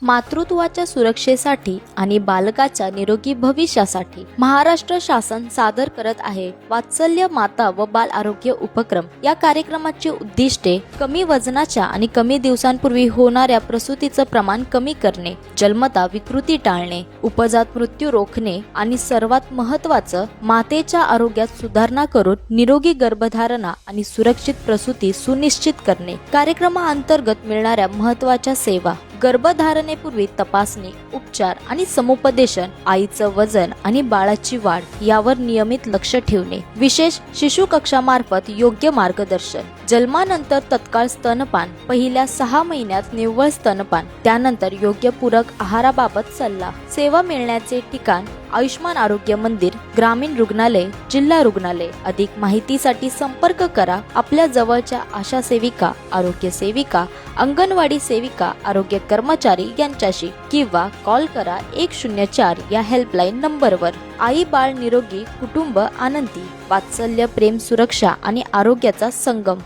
मातृत्वाच्या सुरक्षेसाठी आणि बालकाच्या निरोगी भविष्यासाठी महाराष्ट्र शासन सादर करत आहे वात्सल्य माता व बाल आरोग्य उपक्रम। या कार्यक्रमाचे उद्दिष्टे कमी वजनाच्या आणि कमी दिवसांपूर्वी होणाऱ्या प्रसूतीचं प्रमाण कमी करणे, जन्मता विकृती टाळणे, उपजात मृत्यू रोखणे आणि सर्वात महत्त्वाचं मातेच्या आरोग्यात सुधारणा करून निरोगी गर्भधारणा आणि सुरक्षित प्रसूती सुनिश्चित करणे। कार्यक्रमाअंतर्गत मिळणाऱ्या महत्त्वाच्या सेवा: गर्भधारणेपूर्वी तपासणी, उपचार आणि समुपदेशन, आईचं वजन आणि बाळाची वाढ यावर नियमित लक्ष ठेवणे, विशेष शिशु कक्षामार्फत योग्य मार्गदर्शन, जन्मानंतर तत्काळ स्तनपान, पहिल्या 6 महिन्यात निव्वळ स्तनपान, त्यानंतर योग्य पूरक आहाराबाबत सल्ला। सेवा मिळण्याचे ठिकाण: आयुष्मान आरोग्य मंदिर, ग्रामीण रुग्णालय, जिल्हा रुग्णालय। अधिक माहितीसाठी संपर्क करा आपल्या जवळच्या आशा सेविका, आरोग्य सेविका, अंगणवाडी सेविका, आरोग्य कर्मचारी यांच्याशी किंवा कॉल करा 104 या हेल्पलाईन नंबरवर। आई बाळ निरोगी, कुटुंब आनंदी, वात्सल्य प्रेम सुरक्षा आणि आरोग्याचा संगम।